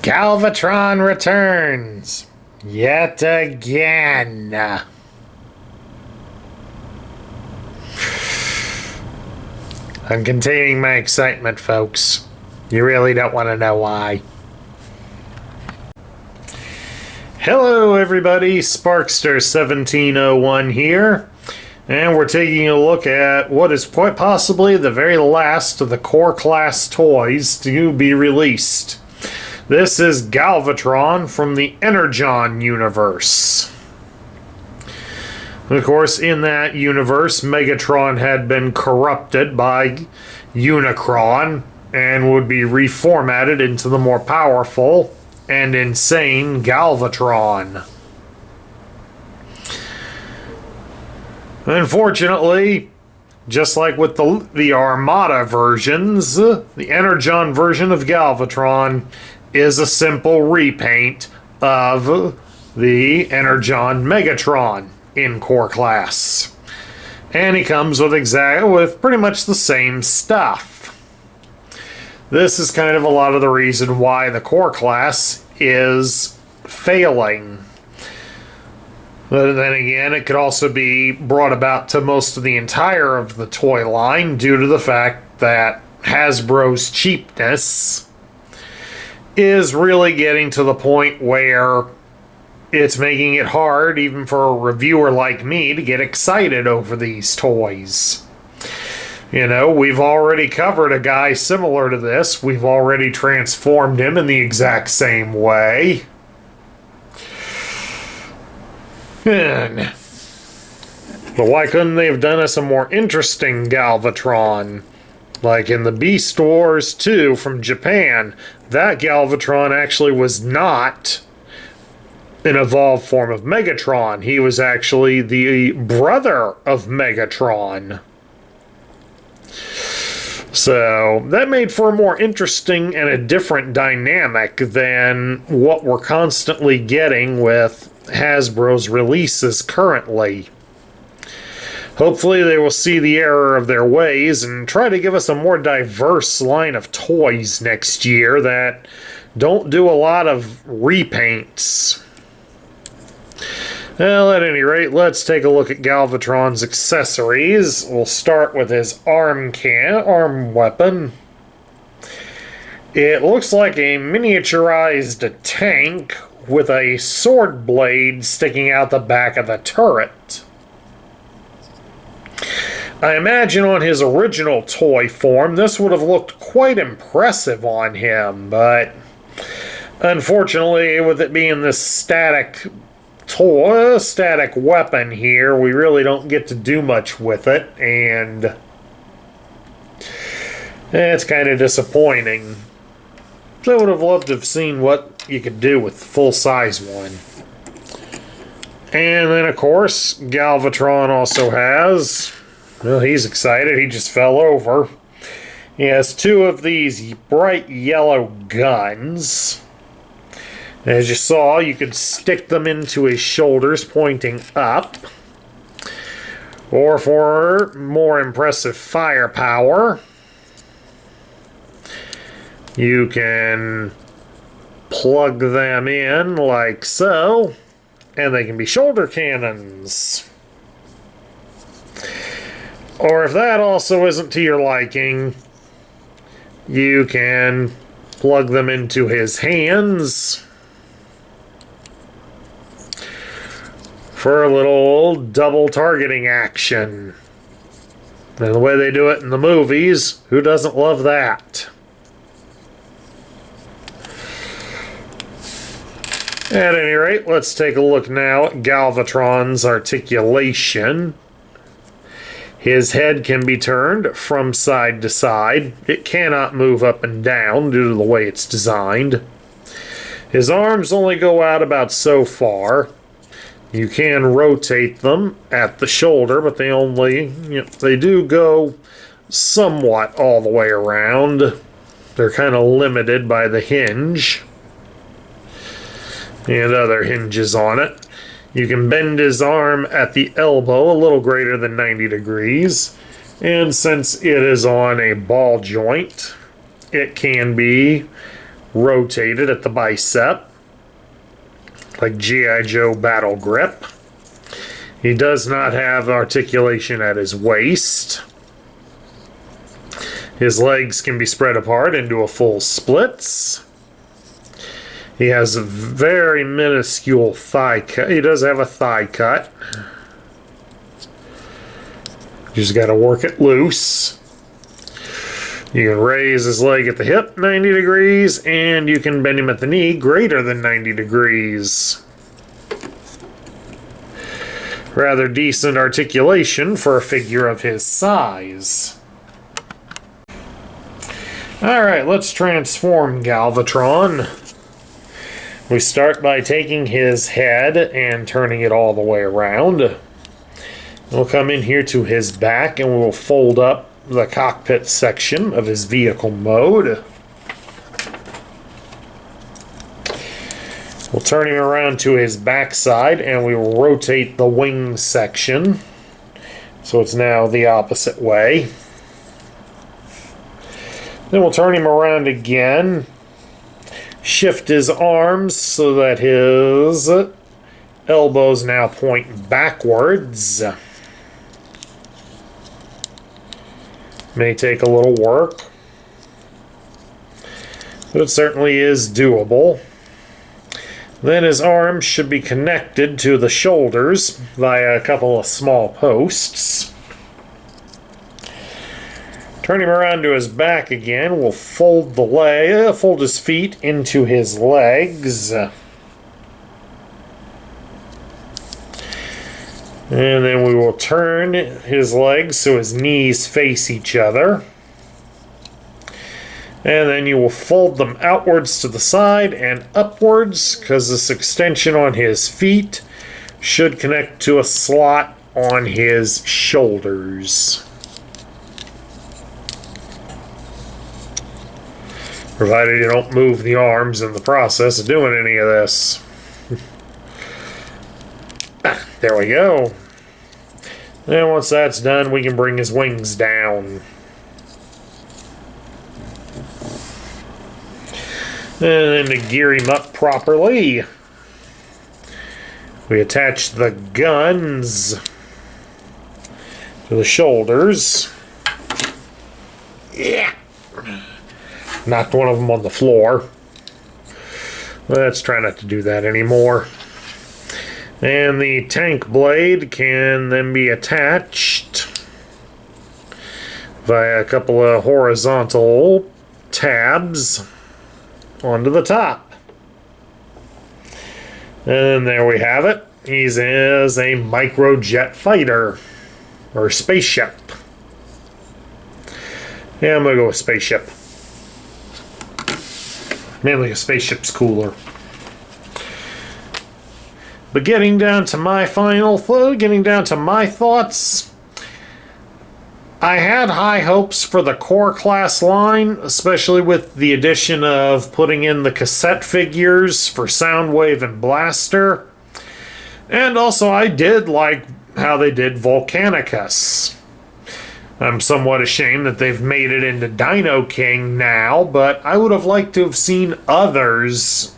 Galvatron returns yet again. I'm containing my excitement, folks. You really don't want to know why. Hello, everybody. Sparkster1701 here. And we're taking a look at what is quite possibly the very last of the core class toys to be released. This is Galvatron from the Energon universe. Of course, in that universe, Megatron had been corrupted by Unicron and would be reformatted into the more powerful and insane Galvatron. Unfortunately, just like with the Armada versions, the Energon version of Galvatron is a simple repaint of the Energon Megatron in core class. And he comes with pretty much the same stuff. This is kind of a lot of the reason why the core class is failing. But then again, it could also be brought about to most of the entire of the toy line due to the fact that Hasbro's cheapness is really getting to the point where it's making it hard, even for a reviewer like me, to get excited over these toys. You know, we've already covered a guy similar to this. We've already transformed him in the exact same way. But why couldn't they have done us a more interesting Galvatron? Like in the Beast Wars 2 from Japan, that Galvatron actually was not an evolved form of Megatron. He was actually the brother of Megatron. So that made for a more interesting and a different dynamic than what we're constantly getting with Hasbro's releases currently. Hopefully they will see the error of their ways and try to give us a more diverse line of toys next year that don't do a lot of repaints. Well, at any rate, let's take a look at Galvatron's accessories. We'll start with his arm weapon. It looks like a miniaturized tank with a sword blade sticking out the back of the turret. I imagine on his original toy form, this would have looked quite impressive on him, but unfortunately, with it being this static weapon here, we really don't get to do much with it, and it's kind of disappointing. So I would have loved to have seen what you could do with the full-size one. And then, of course, Galvatron also has, well, he's excited, he just fell over. He has two of these bright yellow guns. As you saw, you could stick them into his shoulders pointing up. Or for more impressive firepower, you can plug them in like so, and they can be shoulder cannons. Or if that also isn't to your liking, you can plug them into his hands for a little double targeting action. And the way they do it in the movies, who doesn't love that? At any rate, let's take a look now at Galvatron's articulation. His head can be turned from side to side. It cannot move up and down due to the way it's designed. His arms only go out about so far. You can rotate them at the shoulder, but they do go somewhat all the way around. They're kind of limited by the hinge and other hinges on it. You can bend his arm at the elbow a little greater than 90 degrees, and since it is on a ball joint, it can be rotated at the bicep, like G.I. Joe Battle Grip. He does not have articulation at his waist. His legs can be spread apart into a full splits. He has a very minuscule thigh cut. He does have a thigh cut. You just got to work it loose. You can raise his leg at the hip 90 degrees, and you can bend him at the knee greater than 90 degrees. Rather decent articulation for a figure of his size. Alright, let's transform Galvatron. We start by taking his head and turning it all the way around. We'll come in here to his back and we'll fold up the cockpit section of his vehicle mode. We'll turn him around to his backside and we will rotate the wing section so it's now the opposite way. Then we'll turn him around again, shift his arms so that his elbows now point backwards. May take a little work, but it certainly is doable. Then his arms should be connected to the shoulders via a couple of small posts. Turn him around to his back again. We'll fold his feet into his legs. And then we will turn his legs so his knees face each other. And then you will fold them outwards to the side and upwards, because this extension on his feet should connect to a slot on his shoulders. Provided you don't move the arms in the process of doing any of this. There we go. And once that's done, we can bring his wings down. And then to gear him up properly, we attach the guns to the shoulders. Yeah. Knocked one of them on the floor. Let's try not to do that anymore. And the tank blade can then be attached via a couple of horizontal tabs onto the top. And there we have it. He is a microjet fighter, or spaceship. Yeah, I'm gonna go with spaceship. Mainly a spaceship's cooler. But getting down to my thoughts, I had high hopes for the core class line, especially with the addition of putting in the cassette figures for Soundwave and Blaster. And also I did like how they did Volcanicus. I'm somewhat ashamed that they've made it into Dino King now, but I would have liked to have seen others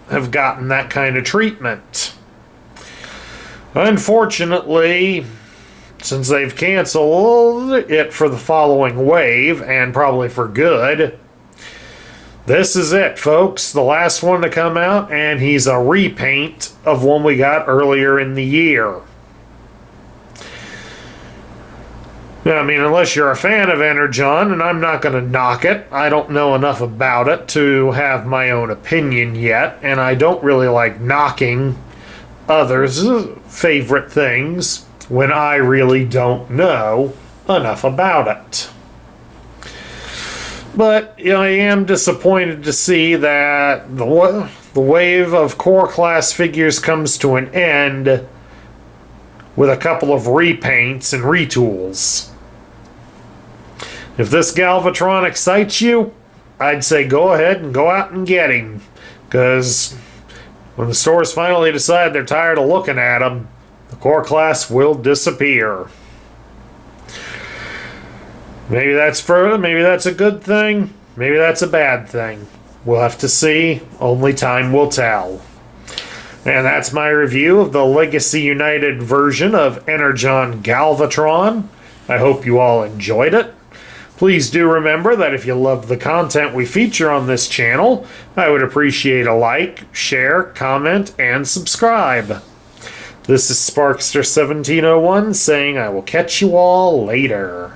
have gotten that kind of treatment. Unfortunately, since they've canceled it for the following wave, and probably for good, this is it, folks. The last one to come out, and he's a repaint of one we got earlier in the year. I mean, unless you're a fan of Energon, and I'm not going to knock it, I don't know enough about it to have my own opinion yet, and I don't really like knocking others' favorite things when I really don't know enough about it. But I am disappointed to see that the wave of core class figures comes to an end with a couple of repaints and retools. If this Galvatron excites you, I'd say go ahead and go out and get him. Because when the stores finally decide they're tired of looking at him, the core class will disappear. Maybe that's a good thing. Maybe that's a bad thing. We'll have to see. Only time will tell. And that's my review of the Legacy United version of Energon Galvatron. I hope you all enjoyed it. Please do remember that if you love the content we feature on this channel, I would appreciate a like, share, comment, and subscribe. This is Sparkster1701 saying I will catch you all later.